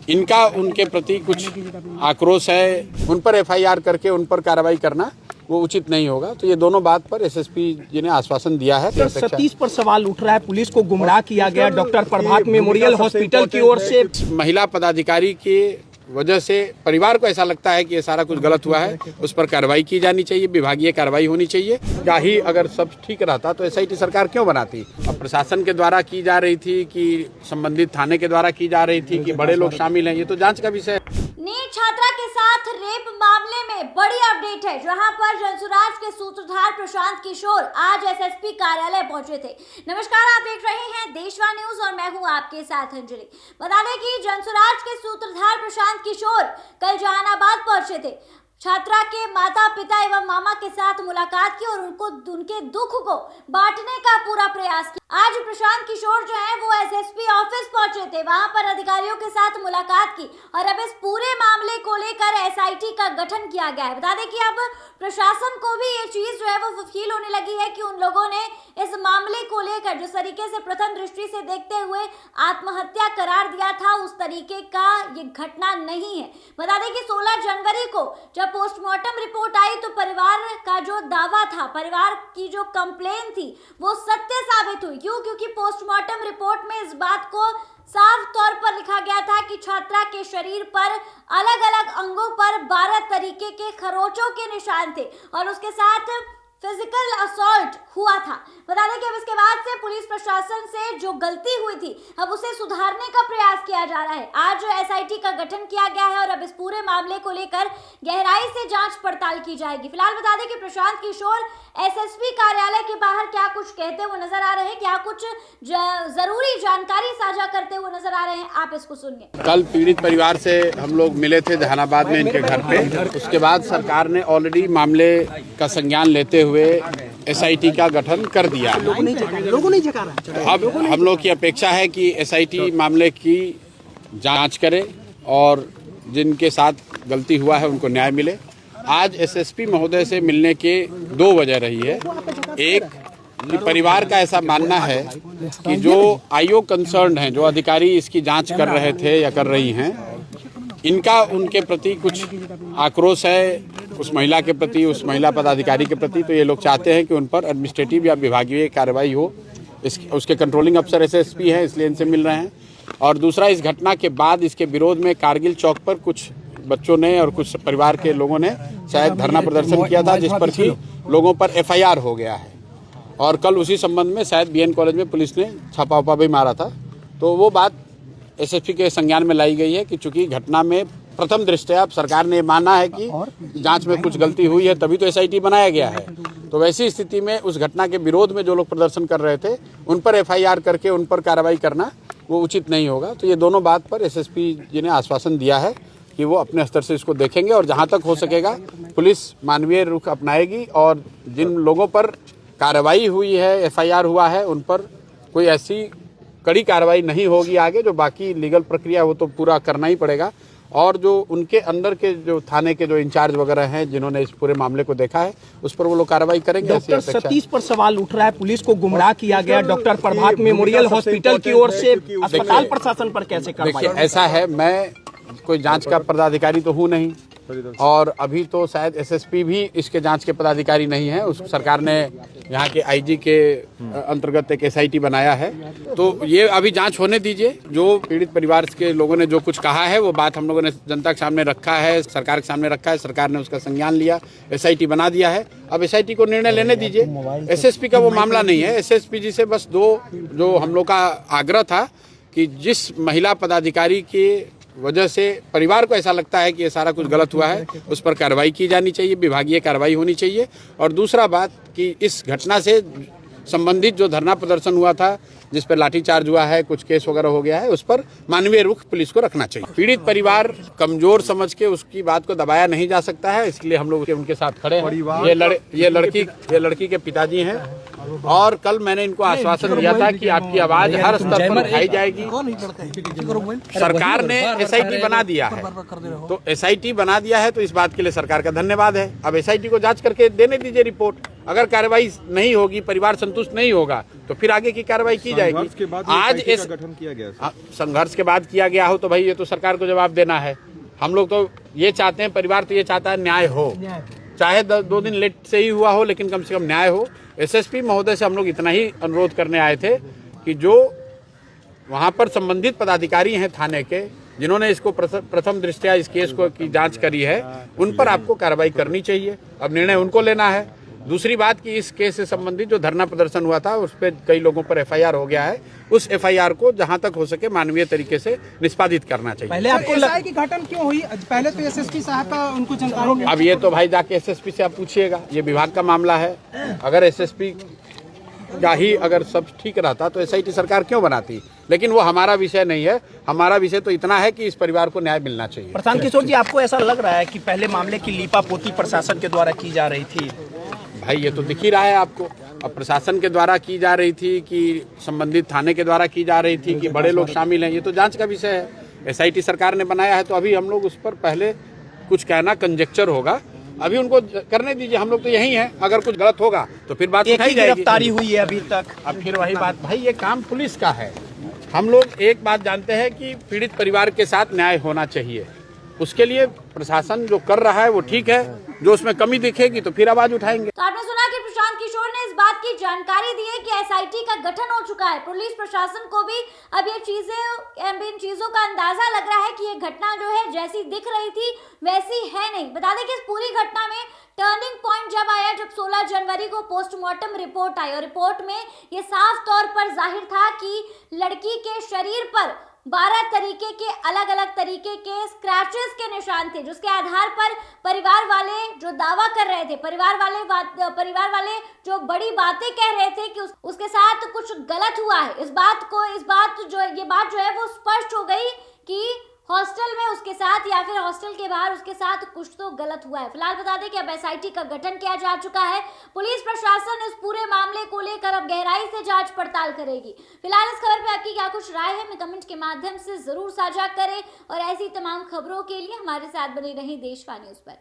इनका उनके प्रति कुछ आक्रोश है, उन पर एफआईआर करके उन पर कार्रवाई करना वो उचित नहीं होगा। तो ये दोनों बात पर एसएसपी जी ने आश्वासन दिया है। सतीश पर सवाल उठ रहा है, पुलिस को गुमराह किया गया डॉक्टर प्रभात मेमोरियल हॉस्पिटल की ओर से। महिला पदाधिकारी के वजह से परिवार को ऐसा लगता है कि ये सारा कुछ गलत हुआ है, उस पर कार्रवाई की जानी चाहिए, विभागीय कार्रवाई होनी चाहिए। क्या ही अगर सब ठीक रहता तो एसआईटी सरकार क्यों बनाती? अब प्रशासन के द्वारा की जा रही थी कि संबंधित थाने के द्वारा की जा रही थी कि बड़े लोग शामिल हैं, ये तो जांच का विषय है। नीट छात्रा के साथ रेप मामले में बड़ी अपडेट है, जहां पर जनसुराज के सूत्रधार प्रशांत किशोर आज एसएसपी कार्यालय पहुंचे थे। नमस्कार, आप देख रहे हैं देशवा न्यूज और मैं हूं आपके साथ अंजलि। बता दें कि जनसुराज के सूत्रधार प्रशांत किशोर कल जहानाबाद पहुंचे थे। छात्रा के माता पिता एवं मामा के साथ मुलाकात की और उनके दुख को बांटने का पूरा प्रयास किया। आज प्रशांत किशोर जो है वो एसएसपी ऑफिस पहुंचे थे, वहां पर अधिकारियों के साथ मुलाकात की और अब इस पूरे मामले को लेकर एसआईटी का गठन किया गया है। बता दें कि अब प्रशासन को भी ये चीज जो है वो फील होने लगी है कि उन लोगों ने इस मामले को लेकर जिस तरीके से प्रथम दृष्टि से देखते हुए आत्महत्या करार दिया था, उस तरीके का ये घटना नहीं है। बता दें कि 16 जनवरी को जब पोस्टमार्टम रिपोर्ट आई तो परिवार का जो दावा था, परिवार की जो कंप्लेन थी, वो सत्य साबित हुई। क्यों? क्योंकि पोस्टमार्टम रिपोर्ट में इस बात को साफ तौर पर लिखा गया था कि छात्रा के शरीर पर अलग अलग अंगों पर 12 तरीके के खरोचों के निशान थे और उसके साथ फिजिकल असॉल्ट हुआ था। बता दें कि अब इसके बाद से पुलिस प्रशासन से जो गलती हुई थी अब उसे सुधारने का प्रयास किया जा रहा है। आज एसआईटी का गठन किया गया है और अब इस पूरे मामले को लेकर गहराई से जांच पड़ताल की जाएगी। फिलहाल बता दें कि प्रशांत किशोर एसएसपी कार्यालय के बाहर क्या कुछ कहते हुए नजर आ रहे हैं, क्या कुछ जरूरी जानकारी साझा करते हुए नजर आ रहे हैं, आप इसको सुनिए। कल पीड़ित परिवार से हम लोग मिले थे जहानाबाद में इनके घर पे। उसके बाद सरकार ने ऑलरेडी मामले का संज्ञान लेते हुए एसआईटी का गठन कर दिया। लोगों नहीं झका रहा। अब हम लोग की अपेक्षा है कि एसआईटी मामले की जांच करे और जिनके साथ गलती हुआ है उनको न्याय मिले। आज एसएसपी महोदय से मिलने के 2 वजह रही है। एक कि परिवार का ऐसा मानना है कि जो आईओ कंसर्न्ड हैं, जो अधिकारी इसकी जांच कर रहे थे या कर रही हैं, इनका उनके प्रति कुछ आक्रोश है, उस महिला के प्रति, उस महिला पदाधिकारी के प्रति। तो ये लोग चाहते हैं कि उन पर एडमिनिस्ट्रेटिव या विभागीय कार्रवाई हो। उसके कंट्रोलिंग अफसर एसएसपी हैं, इसलिए इनसे मिल रहे हैं। और दूसरा, इस घटना के बाद इसके विरोध में कारगिल चौक पर कुछ बच्चों ने और कुछ परिवार के लोगों ने शायद धरना प्रदर्शन किया था, जिस पर कि लोगों पर एफआईआर हो गया है। और कल उसी संबंध में शायद बीएन कॉलेज में पुलिस ने छापा उपा भी मारा था। तो वो बात एसएसपी के संज्ञान में लाई गई है कि चूंकि घटना में प्रथम दृष्टया सरकार ने माना है कि जांच में कुछ गलती हुई है, तभी तो एसआईटी बनाया गया है। तो वैसी स्थिति में उस घटना के विरोध में जो लोग प्रदर्शन कर रहे थे उन पर एफआईआर करके उन पर कार्रवाई करना वो उचित नहीं होगा। तो ये दोनों बात पर एसएसपी जी ने आश्वासन दिया है कि वो अपने स्तर से इसको देखेंगे और जहाँ तक हो सकेगा पुलिस मानवीय रुख अपनाएगी और जिन लोगों पर कार्रवाई हुई है, एफआईआर हुआ है, उन पर कोई ऐसी कड़ी कार्रवाई नहीं होगी आगे। जो बाकी लीगल प्रक्रिया वो तो पूरा करना ही पड़ेगा। और जो उनके अंदर के जो थाने के जो इंचार्ज वगैरह हैं, जिन्होंने इस पूरे मामले को देखा है, उस पर वो लोग कार्रवाई करेंगे। डॉक्टर सतीश पर सवाल उठ रहा है, पुलिस को गुमराह किया गया डॉक्टर प्रभात मेमोरियल हॉस्पिटल की ओर से। अस्पताल प्रशासन पर कैसे कार्रवाई? ऐसा है, मैं कोई जांच का पदाधिकारी तो हूँ नहीं और अभी तो शायद एसएसपी भी इसके जांच के पदाधिकारी नहीं है। उस सरकार ने यहाँ के आईजी के अंतर्गत एक एसआईटी बनाया है। तो ये अभी जांच होने दीजिए। जो पीड़ित परिवार के लोगों ने जो कुछ कहा है वो बात हम लोगों ने जनता के सामने रखा है, सरकार के सामने रखा है। सरकार ने उसका संज्ञान लिया, एसआईटी बना दिया है। अब एसआईटी को निर्णय लेने दीजिए। एसएसपी का वो मामला नहीं है। एसएसपी जी से बस 2 जो हम लोग का आग्रह था कि जिस महिला पदाधिकारी के वजह से परिवार को ऐसा लगता है कि ये सारा कुछ गलत हुआ है, उस पर कार्रवाई की जानी चाहिए, विभागीय कार्रवाई होनी चाहिए। और दूसरा बात कि इस घटना से संबंधित जो धरना प्रदर्शन हुआ था, जिस पर लाठीचार्ज हुआ है, कुछ केस वगैरह हो गया है, उस पर मानवीय रुख पुलिस को रखना चाहिए। पीड़ित परिवार कमजोर समझ के उसकी बात को दबाया नहीं जा सकता है, इसलिए हम लोग उनके साथ खड़े हैं। ये लड़की के पिताजी हैं और कल मैंने इनको आश्वासन दिया था कि आपकी आवाज हर स्तर पर उठाई जाएगी। सरकार ने एसआईटी बना दिया है, तो एसआईटी बना दिया है तो इस बात के लिए सरकार का धन्यवाद है। अब एसआईटी को जांच करके देने दीजिए रिपोर्ट। अगर कार्रवाई नहीं होगी, परिवार संतुष्ट नहीं होगा, तो फिर आगे की कार्रवाई की जाएगी। संघर्ष के बाद आज SIT इस का गठन किया गया। संघर्ष के बाद किया गया हो तो भाई ये तो सरकार को जवाब देना है। हम लोग तो ये चाहते हैं, परिवार तो ये चाहता है न्याय हो, चाहे 2 दिन लेट से ही हुआ हो, लेकिन कम से कम न्याय हो। एसएसपी महोदय से हम लोग इतना ही अनुरोध करने आए थे कि जो वहाँ पर संबंधित पदाधिकारी हैं थाने के, जिन्होंने इसको प्रथम दृष्टया इस केस को की जांच करी है, उन पर आपको कार्रवाई करनी चाहिए। अब निर्णय उनको लेना है। दूसरी बात कि इस केस से संबंधित जो धरना प्रदर्शन हुआ था, उस पर कई लोगों पर एफआईआर हो गया है। उस एफआईआर को जहां तक हो सके मानवीय तरीके से निष्पादित करना चाहिए। पहले आपको एसआई की घटन क्यों हुई? पहले तो एसएसपी साहब का उनको जानकारी अब ये तो भाई जाके एसएसपी से आप पूछिएगा, ये विभाग का मामला है। अगर एसएसपी का ही अगर सब ठीक रहता तो एसआईटी सरकार क्यों बनाती, लेकिन वो हमारा विषय नहीं है। हमारा विषय तो इतना है कि इस परिवार को न्याय मिलना चाहिए। प्रशांत किशोर जी, आपको ऐसा लग रहा है कि पहले मामले की लीपापोती प्रशासन के द्वारा की जा रही थी? भाई ये तो दिख ही रहा है आपको। अब प्रशासन के द्वारा की जा रही थी कि संबंधित थाने के द्वारा की जा रही थी कि बड़े लोग शामिल हैं, ये तो जांच का विषय है। एसआईटी सरकार ने बनाया है, तो अभी हम लोग उस पर पहले कुछ कहना कंजेक्चर होगा। अभी उनको करने दीजिए, हम लोग तो यही हैं। अगर कुछ गलत होगा तो फिर बात उठाई जाएगी। गिरफ्तारी हुई है अभी तक। अब फिर वही बात, भाई ये काम पुलिस का है। हम लोग एक बात जानते हैं कि पीड़ित परिवार के साथ न्याय होना चाहिए। उसके लिए प्रशासन जो कर रहा है वो ठीक है, जो उसमें कमी दिखेगी तो फिर आवाज उठाएंगे। तो आपने सुना कि प्रशांत किशोर ने इस बात की जानकारी दी है कि एसआईटी का गठन हो चुका है। पुलिस प्रशासन को भी अब इन चीजों का अंदाजा लग रहा है कि ये घटना जो है जैसी दिख रही थी वैसी है नहीं। बता दें कि इस पूरी घटना में टर्निंग पॉइंट जब आया, जब 16 जनवरी को पोस्टमार्टम रिपोर्ट आई और रिपोर्ट में ये साफ तौर पर जाहिर था कि लड़की के शरीर पर 12 तरीके के अलग अलग तरीके के स्क्रैचेस के निशान थे, जिसके आधार पर परिवार वाले जो दावा कर रहे थे, परिवार वाले जो बड़ी बातें कह रहे थे कि उसके साथ कुछ गलत हुआ है। ये बात जो है वो स्पष्ट हो गई कि हॉस्टल में उसके साथ या फिर हॉस्टल के बाहर उसके साथ कुछ तो गलत हुआ है। फिलहाल बता दें कि अब एसआईटी का गठन किया जा चुका है। पुलिस प्रशासन इस पूरे मामले को लेकर अब गहराई से जांच पड़ताल करेगी। फिलहाल इस खबर पे आपकी क्या कुछ राय है, हमें कमेंट के माध्यम से जरूर साझा करें और ऐसी तमाम खबरों के लिए हमारे साथ बने रहें देशवा न्यूज पर।